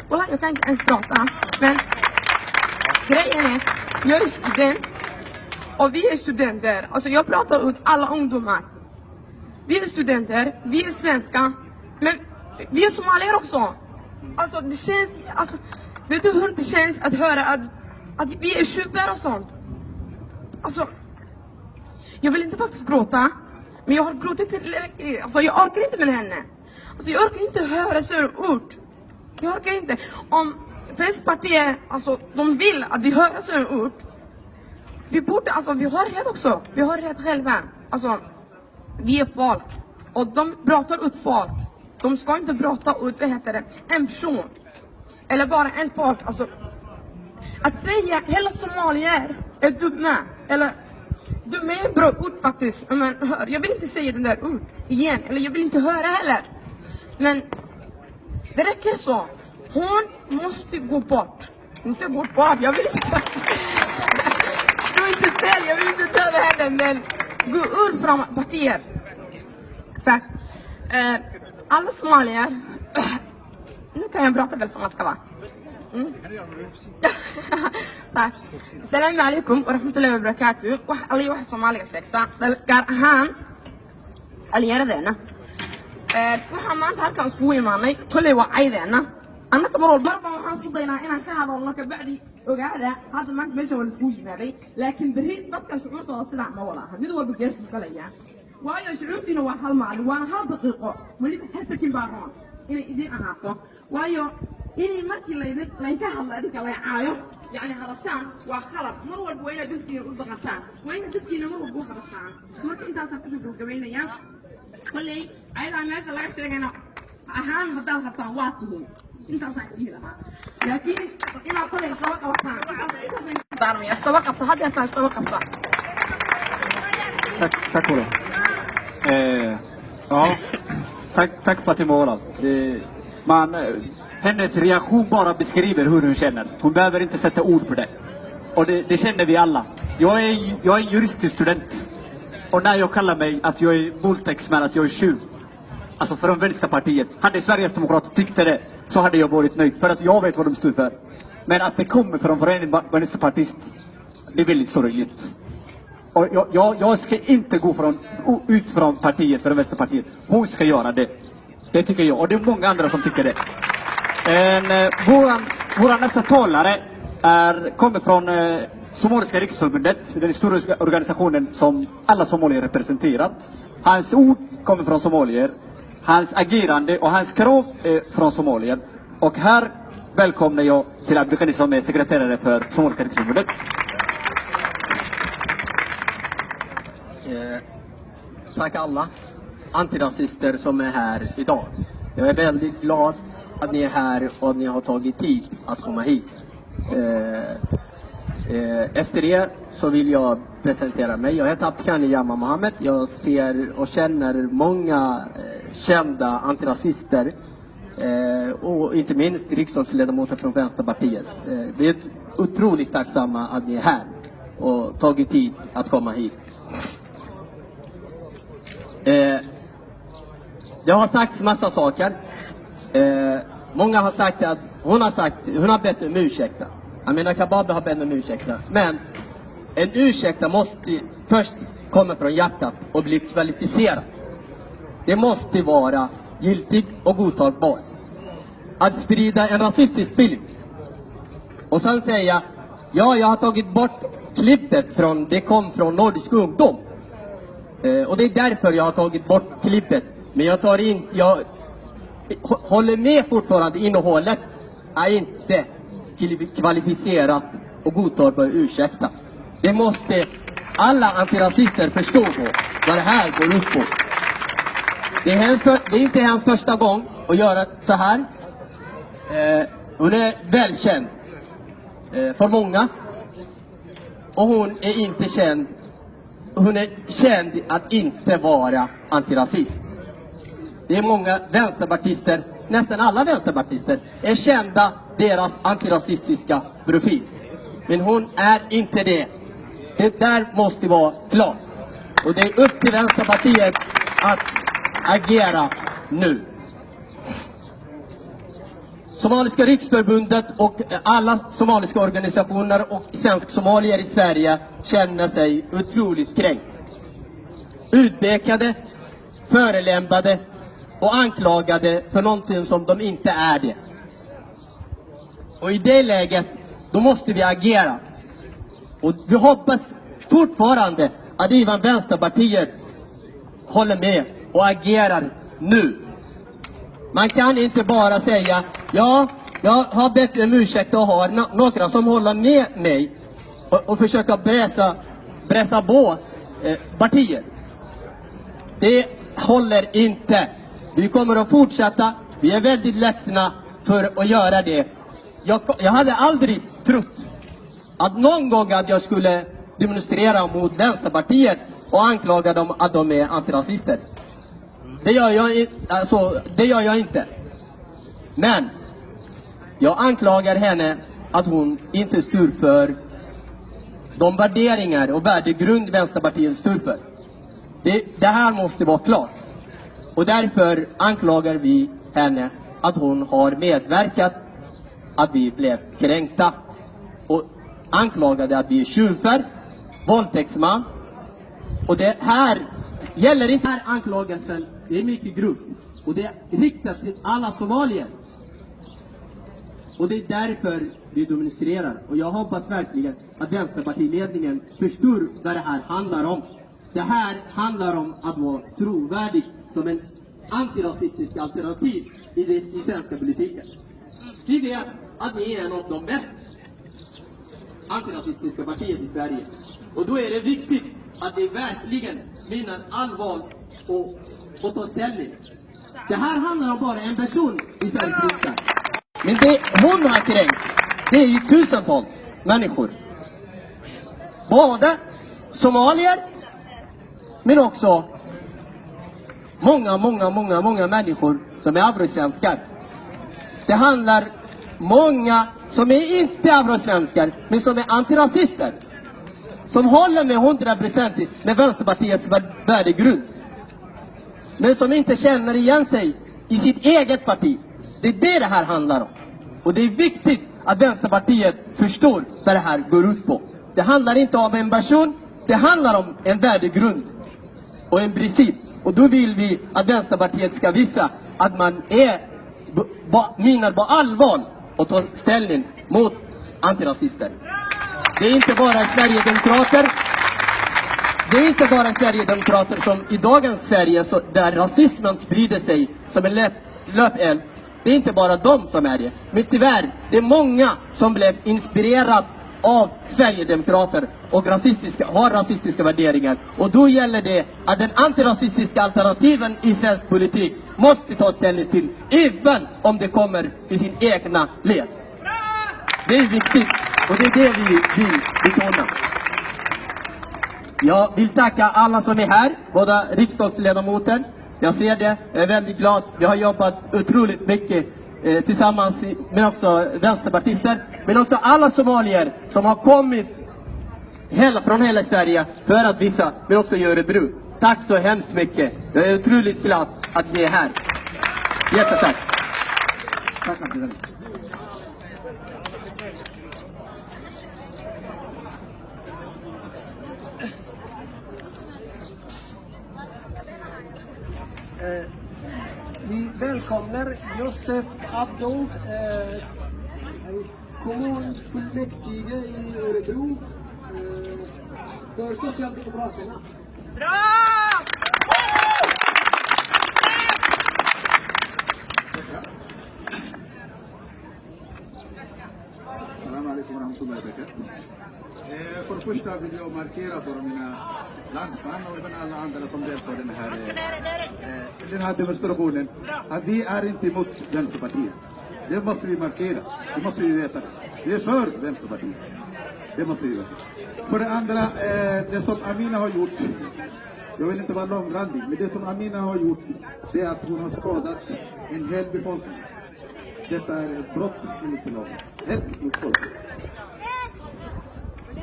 Wallah, jag kan inte ens prata. Men grejen är, jag är student och vi är studenter. Alltså jag pratar ut alla ungdomar. Vi är studenter, vi är svenska, men vi är somalier också. Alltså det känns, alltså, vet du hur det känns att höra att vi är tjuvar och sånt? Alltså, jag vill inte faktiskt gråta, men jag har gråtit tillräckligt. Alltså jag orkar inte med henne. Alltså jag orkar inte höra sådana ord. Jag orkar inte. Om Vänsterpartiet, alltså de vill att vi hör sådana ord. Vi borde, alltså vi har rätt också. Vi har rätt själva. Alltså, vi är folk. Och de pratar ut folk. De ska inte prata ut, en person. Eller bara en folk. Alltså, att säga hela somalier är dumma. Eller, dumma är bra ord faktiskt. Men, jag vill inte säga den där ord igen. Eller jag vill inte höra heller. Men, det räcker så. Hon måste gå bort. Inte gå bort, jag vill inte. Jag vill inte ta henne, men gå ur från partier. Så, alla somalier. Nu kan jag prata väl som man ska vara. Tack. Assalamu alaikum wa rahmatullahi wa barakatuh. Alla wax Soomaaliga sheegta gaar ahaan dhalinyaradeena. Waxaan maanta halkan iskugu imaanay kolay waa caydeena. Annaka mar walba waxaan isku daynaa inaan ka hadalno ka bacdi ogaada hadda maanta meesha wala iskugu yimaaday laakiin bari dadka shucuurtooda sidaa ma walaha mid walba gees buu kalayaa waayo shucuurtiina waa hal maalin waana hal daqiiqo weliba hasakin baa roon inay idin ahaato waayo inay markii laynka hadla adinka lay caayo yani hadashaan waa khalad mar walba waa inaad dadkiina u dhaqantaan waa inaad dadkiina mar walba u hadashaan marka intaasaan kusoo gabagabaynayaa kolley ayadaa meesha laga sheegayna ahaan haddaad rabtaan waa tihiin intaasaan dhihi lahaa laakiin inaad kolley isdaba qabataan intaasaan isdaba qabta hadda intaa isdaba qabta Tack Ola. Ja, tack Fatima Ola. Hennes reaktion bara beskriver hur hon känner. Hon behöver inte sätta ord på det. Och det känner vi alla. Jag är juriststudent. Och när jag kallar mig att jag är våldtäktsman, att jag är tjuv. Alltså från Vänsterpartiet. Hade Sveriges demokrater tyckte det så hade jag varit nöjd. För att jag vet vad de står för. Men att det kommer från en vänsterpartist, det är väldigt sorgligt. Och jag ska inte gå ut från partiet, från Vänsterpartiet. Hon ska göra det. Det tycker jag. Och det är många andra som tycker det. Våra nästa talare kommer från Somaliska riksförbundet. Den stora organisationen som alla somalier representerar. Hans ord kommer från somalier. Hans agerande och hans krav är från somalier. Och här välkomnar jag till Abdikhani som är sekreterare för Somaliska riksförbundet. Tack alla antirasister som är här idag. Jag är väldigt glad att ni är här och att ni har tagit tid att komma hit. Efter det så vill jag presentera mig. Jag heter Abdikhani Jama Mohammed. Jag ser och känner många kända antirasister och inte minst riksdagsledamöter från Vänsterpartiet. Vi är otroligt tacksamma att ni är här och tagit tid att komma hit. Det har sagts massa saker. Många har sagt att hon har bett om ursäkta. Amina Kababe har bett om ursäkta. Men en ursäkta måste först komma från hjärtat och bli kvalificerad. Det måste vara giltigt och godtagbart. Att sprida en rasistisk bild och sen säga ja, jag har tagit bort klippet det kom från Nordisk ungdom. Och det är därför jag har tagit bort klippet. Men jag håller med fortfarande. Innehållet är inte kvalificerat och godtagbart ursäkta. Det måste alla antirasister förstå vad det här går ut på. Det är inte hans första gång att göra så här. Hon är välkänd för många. Och hon är inte känd. Hon är känd att inte vara antirasist. Det är många vänsterpartister, nästan alla vänsterpartister, är kända deras antirasistiska profil. Men hon är inte det. Det där måste vara klart. Och det är upp till Vänsterpartiet att agera nu. Somaliska riksförbundet och alla somaliska organisationer och svensk-somalier i Sverige känner sig otroligt kränkt. Utpekade, förelämpade och anklagade för någonting som de inte är det. Och i det läget, då måste vi agera. Och vi hoppas fortfarande att även Vänsterpartiet håller med och agerar nu. Man kan inte bara säga, ja, jag har bett om ursäkt och har några som håller med mig och försöka pressa på partier. Det håller inte. Vi kommer att fortsätta. Vi är väldigt ledsna för att göra det. Jag hade aldrig trott att någon gång att jag skulle demonstrera mot Vänsterpartiet och anklaga dem att de är antirasister. Det gör jag inte. Men jag anklagar henne att hon inte står för de värderingar och värdegrund Vänsterpartiet står för. Det här måste vara klart. Och därför anklagar vi henne att hon har medverkat att vi blev kränkta. Och anklagade att vi är tjuvar, våldtäktsman. Och det här gäller inte här anklagelsen. Det är mycket grovt. Och det är riktat till alla somalier. Och det är därför vi demonstrerar. Och jag hoppas verkligen att Vänsterpartiledningen förstår vad det här handlar om. Det här handlar om att vara trovärdig som en antirasistisk alternativ i svenska politiken. Vi vet att ni är en av de mest antirasistiska partier i Sverige. Och då är det viktigt att ni verkligen menar allvar och tar ställning. Det här handlar om bara en person i Sveriges riksdag. Men det hon har kränkt, det är ju tusentals människor. Både somalier, men också många människor som är afrosvenskar. Det handlar många som är inte afrosvenskar, men som är antirasister. Som håller med 100% med Vänsterpartiets värdegrund. Men som inte känner igen sig i sitt eget parti. Det är det här handlar om. Och det är viktigt att Vänsterpartiet förstår vad det här går ut på. Det handlar inte om en person, det handlar om en värdegrund och en princip. Och då vill vi att Vänsterpartiet ska visa att man menar på allvar och tar ställning mot antirasister. Det är inte bara Sverigedemokrater. Det är inte bara Sverigedemokrater som i dagens Sverige där rasismen sprider sig som en löpeld. Det är inte bara de som är det. Men tyvärr, det är många som blev inspirerade av Sverigedemokrater och har rasistiska värderingar. Och då gäller det att den antirasistiska alternativen i svensk politik måste ta ställning till, även om det kommer i sin egna led. Det är viktigt och det är det vi vill betona. Jag vill tacka alla som är här, båda riksdagsledamöter. Jag ser det, jag är väldigt glad. Vi har jobbat otroligt mycket tillsammans med också vänsterpartister. Men också alla somalier som har kommit från hela Sverige för att visa, men också i Örebro. Tack så hemskt mycket. Jag är otroligt glad att ni är här. Jättetack. Tack. Vi välkomnar Josef Abdo, kommunfullmäktige i Örebro för Socialdemokraterna. Bra! Assalamu alaikum warahmatullahi wabarakatuh. För det första vill jag markera för mina landsmän och även alla andra som deltar i den här demonstrationen att vi är inte emot Vänsterpartiet. Det måste vi markera. Det måste vi veta. Vi är för Vänsterpartiet. Det måste vi veta. För det andra, det som Amina har gjort, jag vill inte vara långrandig, men det som Amina har gjort, det är att hon har skadat en hel befolkning. Detta är ett brott enligt lagen. Hets mot folket.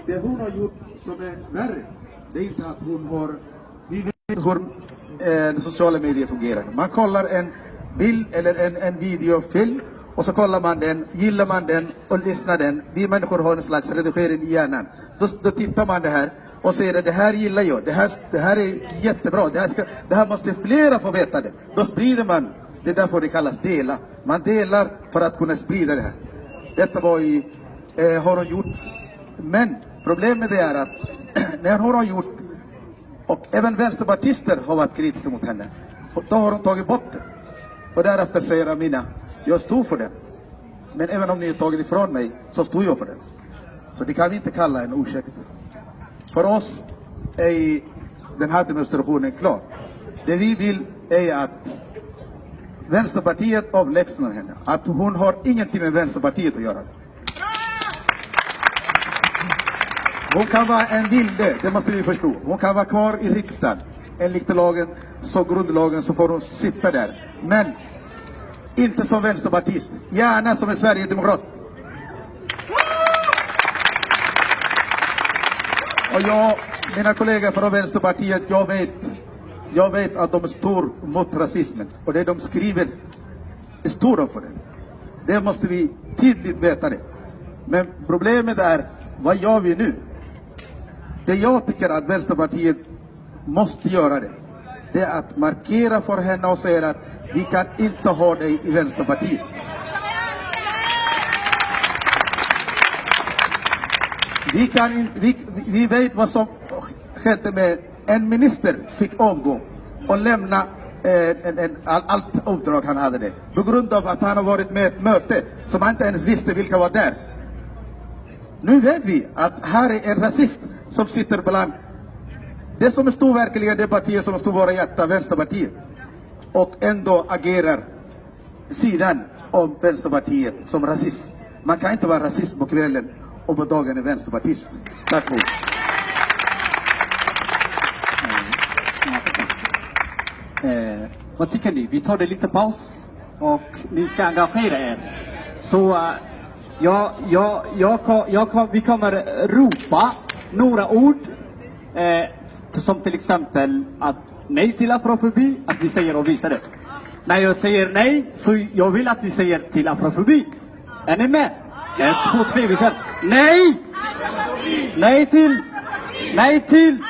Det hon har gjort som är värre, det är inte att hon har... Vi vet hur sociala medier fungerar. Man kollar en bild eller en videofilm Och så kollar man den, gillar man den och lyssnar den. Vi människor har en slags redigering i hjärnan. Då tittar man det här och säger att det här gillar jag. Det här är jättebra. Det här måste flera få veta det. Då sprider man. Det är därför det kallas dela. Man delar för att kunna sprida det här. Detta har hon gjort. Men problemet är att när hon har gjort, och även vänsterpartister har varit kritiska mot henne, och då har hon tagit bort det. Och därefter säger Amina, jag stod för det. Men även om ni har tagit ifrån mig så stod jag för det. Så det kan vi inte kalla en ursäkt. För oss är den här demonstrationen klar. Det vi vill är att Vänsterpartiet avlägsnar henne. Att hon har ingenting med Vänsterpartiet att göra. Hon kan vara en vilde, det måste vi förstå. Hon kan vara kvar i riksdagen. Enligt lagen, så grundlagen, så får hon sitta där. Men inte som vänsterpartist. Gärna som en Sverigedemokrat. Och mina kollegor från Vänsterpartiet, jag vet att de står mot rasismen. Och det de skriver står de för det. Det måste vi tydligt veta det. Men problemet är, vad gör vi nu? Det jag tycker att Vänsterpartiet måste göra det är att markera för henne och säga att vi kan inte ha dig i Vänsterpartiet. Vi vet vad som skedde med en minister fick avgå och lämna allt uppdrag han hade det. På grund av att han har varit med i ett möte som han inte ens visste vilka var där. Nu vet vi att här är en rasist som sitter bland det som stod verkligen det partiet som stod våra hjärta, Vänsterpartiet. Och ändå agerar sidan om Vänsterpartiet som rasist. Man kan inte vara rasist på kvällen och på dagen är vänsterpartist. Tack för. Vad tycker ni? Vi tar det lite paus och ni ska engagera er. Så vi kommer ropa några ord som till exempel att nej till afrofobi, att vi säger och visar det. När jag säger nej så jag vill att ni säger till afrofobi. Är ni med? 1, 2, 3, vi säger nej! Nej till! Nej till!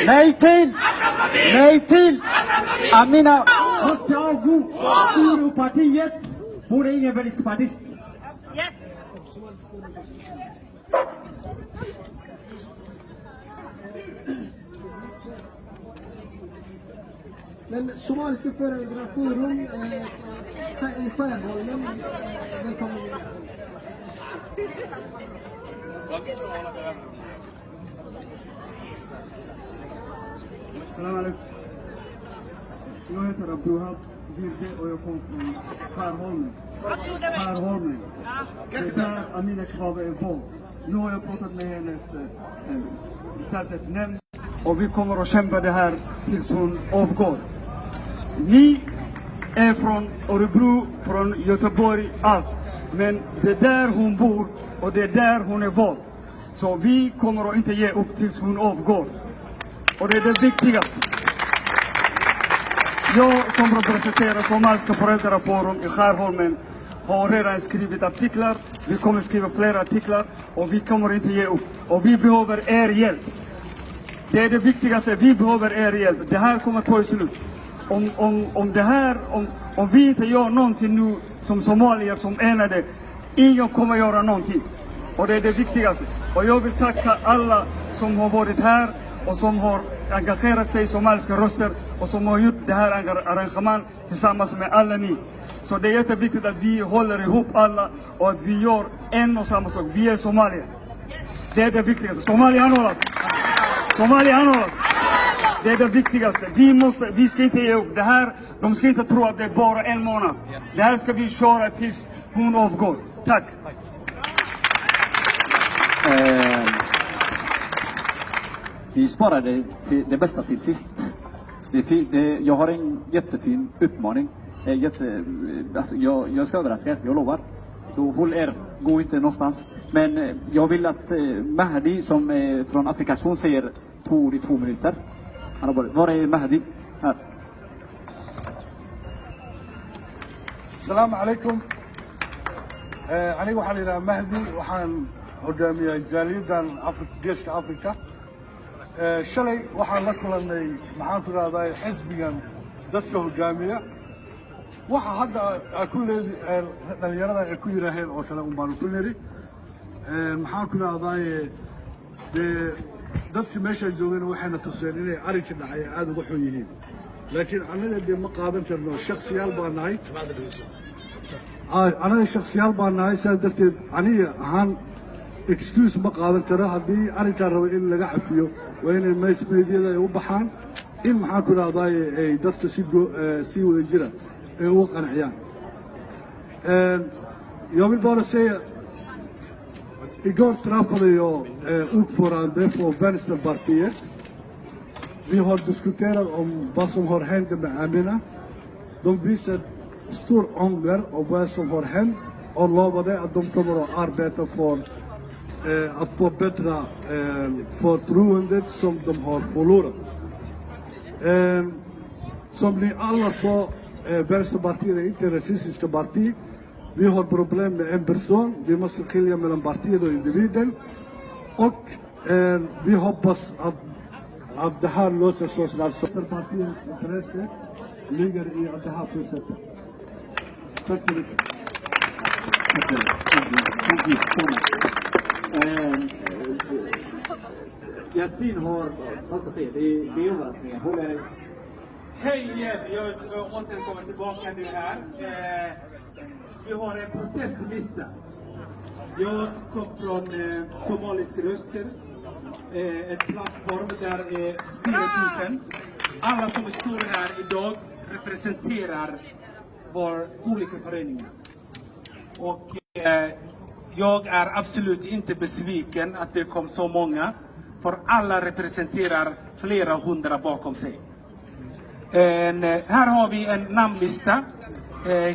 Nej till! Nej till! Amina måste avgå ur partiet. Hon är ingen vänsterpartist. Men Somaliska Föräldraforum i Skärholmen, välkommen. Salam alaikum. Jag heter Abduhab Virde och jag kommer från Skärholmen. Det är Amina Krawe är vår. Nu har jag pratat med hennes stadsnämnd och vi kommer att kämpa det här tills hon avgår. Ni är från Örebro, från Göteborg, allt. Men det är där hon bor och det är där hon är vald. Så vi kommer att inte ge upp tills hon avgår. Och det är det viktigaste. Jag som representerar Somaliska Föräldraforum i Skärholmen har redan skrivit artiklar. Vi kommer skriva fler artiklar och vi kommer inte ge upp. Och vi behöver er hjälp. Det är det viktigaste. Vi behöver er hjälp. Det här kommer att ta slut. Om vi inte gör någonting nu som somalier som enade, ingen kommer göra någonting. Och det är det viktigaste. Och jag vill tacka alla som har varit här och som har engagerat sig i somaliska röster och som har gjort det här arrangemanget tillsammans med alla ni. Så det är jätteviktigt att vi håller ihop alla och att vi gör en och samma sak. Vi är somalier. Det är det viktigaste. Somalia anhållat. Det är det viktigaste. Vi ska inte ge upp. Det här, de ska inte tro att det är bara en månad. Det här ska vi köra tills hon avgår. Tack. Vi sparade det bästa till sist. Jag har en jättefin uppmaning. Jag ska överraska er, jag lovar. Så håll er, gå inte någonstans. Men jag vill att Mahdi som är från Afrikas Horn säger 2 ord i 2 minuter. Var är Mahdi? Här. Salam alaikum. aniga waxaa la yidhaha mahdi waxaan hogaamiyaa jaaliyadan geeska africa shalay waxaan la kulannay maxaan ku idhahdaa xisbigan dadka hogaamiya waxa hadda ku leedi dhalinyarada ay ku yidhaaheen oo kale un baanu ku niri maxaan ku idhahdaa dee dadkii meesha joogeen waxayna tuseen inay arrinka dhacay aada uga xun yihiin laakiin annaga dee ma qaadan karno shaksiyaal baan nahay anaga shaksiyaal baan nahay sidaas darteed aniga ahaan excuse ma qaadan karo haddii arrinkaan raba in laga cafiyo waa inay mass mediada ay u baxaan in maxaan ku idhahdaa ay dadka si wada jira ay uga qanciyaan jag vill bara säga igår träffade jag ordförande för Vänsterpartiet. Vi har diskuterat om vad som har hänt med Amina. De visar stor ånger av vad som har hänt och lovade att de kommer att arbeta för att förbättra förtroendet som de har förlorat. Som ni alla sa, Vänsterpartiet är inte ett rasistiskt parti. Vi har problem med en person. Vi måste skilja mellan partiet och individen. Och vi hoppas att det här löser sig snart. Partiets intresse ligger i att det här fortsätter. Tack så mycket. Yasin har fått att se, det är överraskningen. Hej igen, jag återkommer tillbaka nu här. Vi har en protestlista. Jag kom från Somalisk röster. En plattform där är 4 000. Alla som står här idag representerar våra olika föreningar. Och jag är absolut inte besviken att det kom så många. För alla representerar flera hundra bakom sig. Här har vi en namnlista.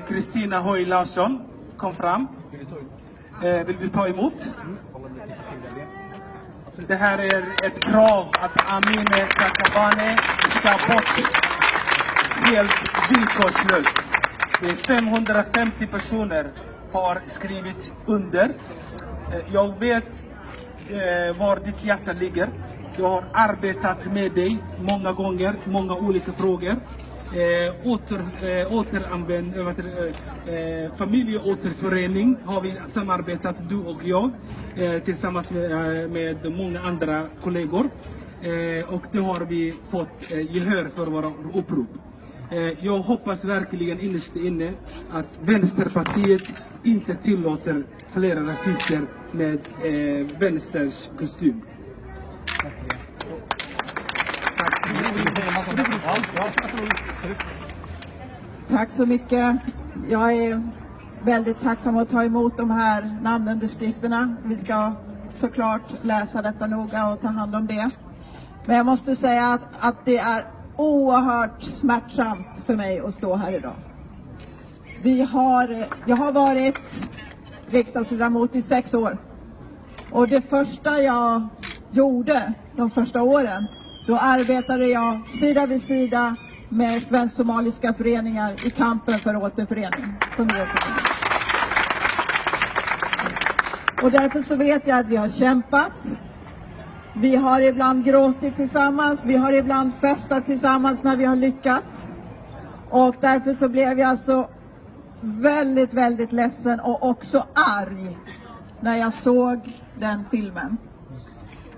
Kristina Höj Larsson kom fram. Vill du ta emot? Det här är ett krav att Amineh Kakabaveh ska bort helt villkorslöst. Det är 550 personer har skrivit under. Jag vet var ditt hjärta ligger. Jag har arbetat med dig många gånger, många olika frågor. Familjeåterförening har vi samarbetat, du och jag, tillsammans med många andra kollegor. Och det har vi fått gehör för våra upprop. Jag hoppas verkligen innerst inne att Vänsterpartiet inte tillåter flera rasister med vänsters kostym. Tack så mycket. Jag är väldigt tacksam att ta emot de här namnunderskrifterna. Vi ska såklart läsa detta noga och ta hand om det. Men jag måste säga att det är oerhört smärtsamt för mig att stå här idag. Jag har varit riksdagsledamot i 6 år. Och det första jag gjorde de första åren, då arbetade jag sida vid sida med svensk-somaliska föreningar i kampen för återförening. Och därför så vet jag att vi har kämpat. Vi har ibland gråtit tillsammans. Vi har ibland festat tillsammans när vi har lyckats. Och därför så blev jag så väldigt, väldigt ledsen och också arg när jag såg den filmen.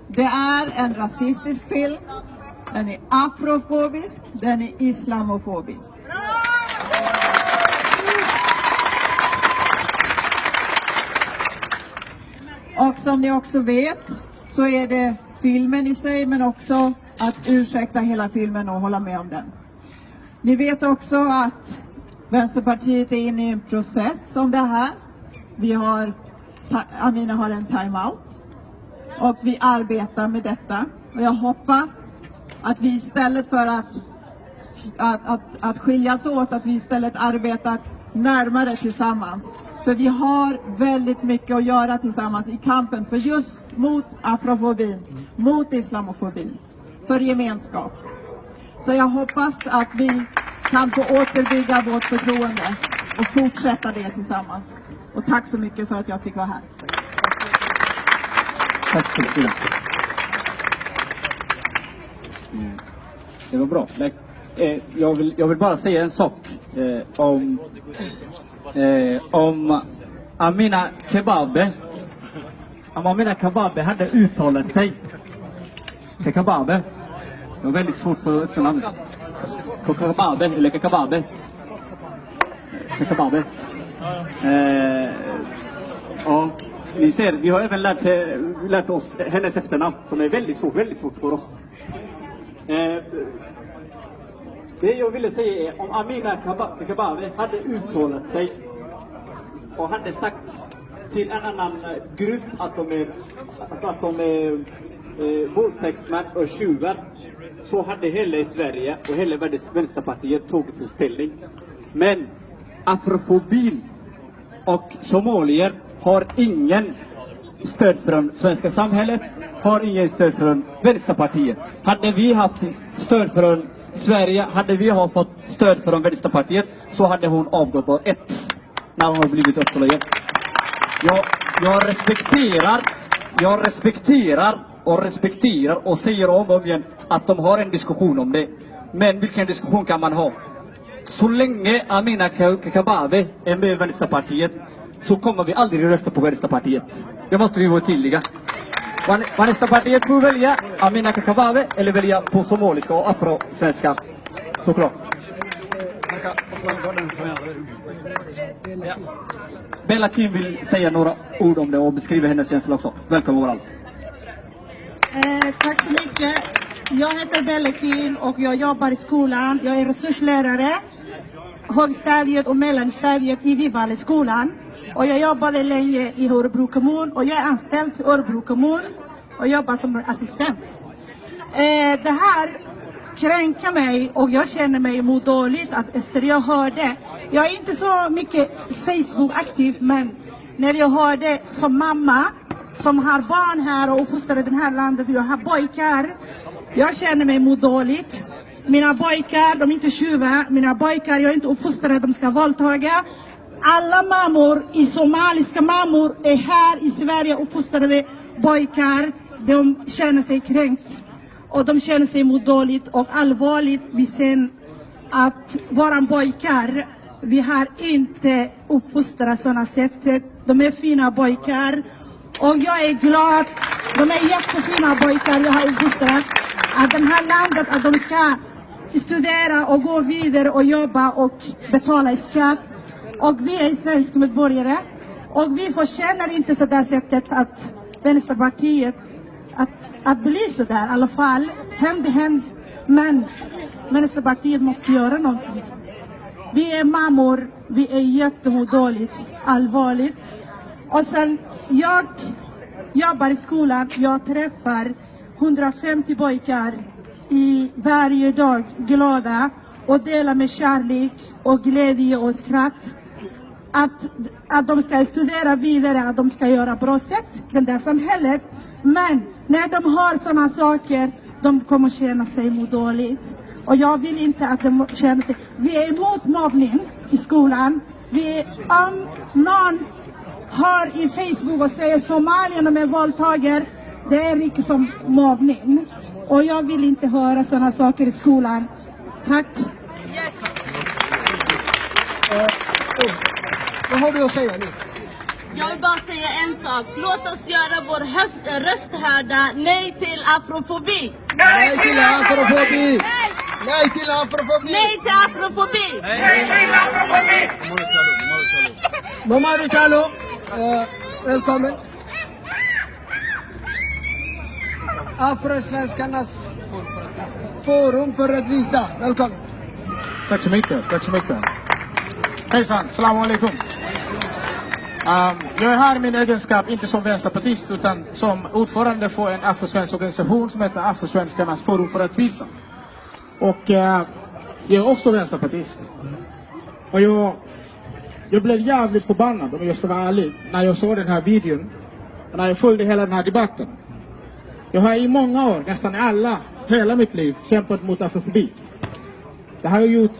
Det är en rasistisk film. Den är afrofobisk. Den är islamofobisk. Och som ni också vet så är det filmen i sig, men också att ursäkta hela filmen och hålla med om den. Ni vet också att Vänsterpartiet är inne i en process som det här. Amineh har en time-out. Och vi arbetar med detta. Och jag hoppas att vi istället för att skiljas åt, att vi istället arbetar närmare tillsammans. För vi har väldigt mycket att göra tillsammans i kampen för just mot afrofobin, mot islamofobin, för gemenskap. Så jag hoppas att vi kan få återbygga vårt förtroende. och fortsätta det tillsammans. Och tack så mycket för att jag fick vara här. Tack så mycket. Det var bra. Jag vill bara säga en sak om Amina Kebabe. Om Amina Kebabe hade uttalat sig till Kebabe. Det var väldigt svårt för efternamnet. Kebabe eller Kebabe. Kebabe. Ja, ni ser, vi har även lärt oss hennes efternamn som är väldigt svårt för oss. Det jag ville säga är om Amina Kebabe hade uttalat sig och hade sagt till en annan grupp att de är våldtäktsmän och tjuvar, så hade hela i Sverige och hela Vänsterpartiet tagit sin ställning. Men afrofobin och somalier har ingen stöd från svenska samhället, har ingen stöd från Vänsterpartiet. Hade vi haft stöd från Sverige, hade vi fått stöd från Vänsterpartiet, så hade hon avgått år 1 när hon har blivit uppslöjad. Jag respekterar och säger om igen att de har en diskussion om det. Men vilken diskussion kan man ha? Så länge Amina Kebabe är med i Vänsterpartiet så kommer vi aldrig rösta på Vänsterpartiet. Det måste vi vara tydliga. Vänsterpartiet får välja Amina Kebabe eller välja på somaliska och afrosvenska. Såklart. Bella Kim vill säga några ord om det och beskriva hennes känsla också. Välkommen Oral. Tack så mycket. Jag heter Bella Kim och jag jobbar i skolan. Jag är resurslärare, högstadiet och mellanstadiet i Vivalleskolan. Och jag jobbade länge i Örebro kommun och jag är anställd i Örebro kommun och jobbar som assistent. Det här kränker mig och jag känner mig dåligt att efter jag hörde. Jag är inte så mycket Facebook-aktiv, men när jag hörde som mamma som har barn här och uppfostrar i det här landet, jag har pojkar. Jag känner mig dåligt. Mina pojkar, de är inte tjuva. Mina pojkar, jag är inte uppfostrad, de ska våldtaga. Alla mammor, i somaliska mammor, är här i Sverige uppfostrade pojkar. De känner sig kränkt. Och de känner sig dåligt och allvarligt. Vi ser att våra pojkar, vi har inte uppfostrat sådana sättet. De är fina pojkar. Och jag är glad. De är jättefina pojkar jag har uppfostrat. Att det här landet, att de ska studera och gå vidare och jobba och betala skatt. Och vi är svenska medborgare. Och vi förtjänar inte så där sättet att Vänsterpartiet att bli så där. I alla fall, hand i hand. Men Vänsterpartiet måste göra någonting. Vi är mammor. Vi är jättedåligt. Allvarligt. Och sen, jag jobbar i skolan. Jag träffar 150 pojkar i varje dag, glada och delar med kärlek och glädje och skratt. Att de ska studera vidare, att de ska göra bra sätt i det där samhället. Men när de har sådana saker, de kommer känna sig dåligt. Och jag vill inte att de känner sig. Vi är emot mobbning i skolan. Om någon har i Facebook och säger somalierna med våldtager, det är inte som mobbning. Och jag vill inte höra sådana saker i skolan. Tack. Yes. Vad har du att säga nu? Jag vill bara säga en sak. Låt oss göra vår röst hörda. Nej till afrofobi. Nej till afrofobi! Nej till afrofobi! Nej till afrofobi! Nej till afrofobi! Mamma Ritalo, välkommen. Afrosvenskarnas forum för rättvisa. Välkommen. Tack så mycket. Hejsan, salam alaikum. Jag är här i min egenskap, inte som vänsterpartist, utan som ordförande för en afrosvensk organisation som heter Afrosvenskarnas forum för rättvisa. Och jag är också vänsterpartist. Och jag blev jävligt förbannad, om jag ska vara ärlig, när jag såg den här videon och när jag följde hela den här debatten. Jag har i många år, nästan hela mitt liv, kämpat mot afrofobi. Det har jag gjort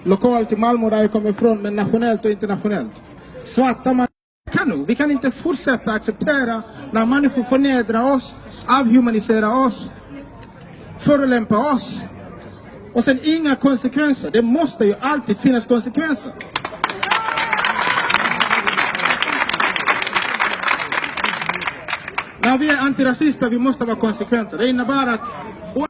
lokalt i Malmö där jag kommer ifrån, men nationellt och internationellt. Svarta man kan vi kan inte fortsätta acceptera när människor förnedrar oss, avhumaniserar oss, förolämpar oss och sen inga konsekvenser. Det måste ju alltid finnas konsekvenser. När vi är antirasister, vi måste vara konsekventa. Det innebär att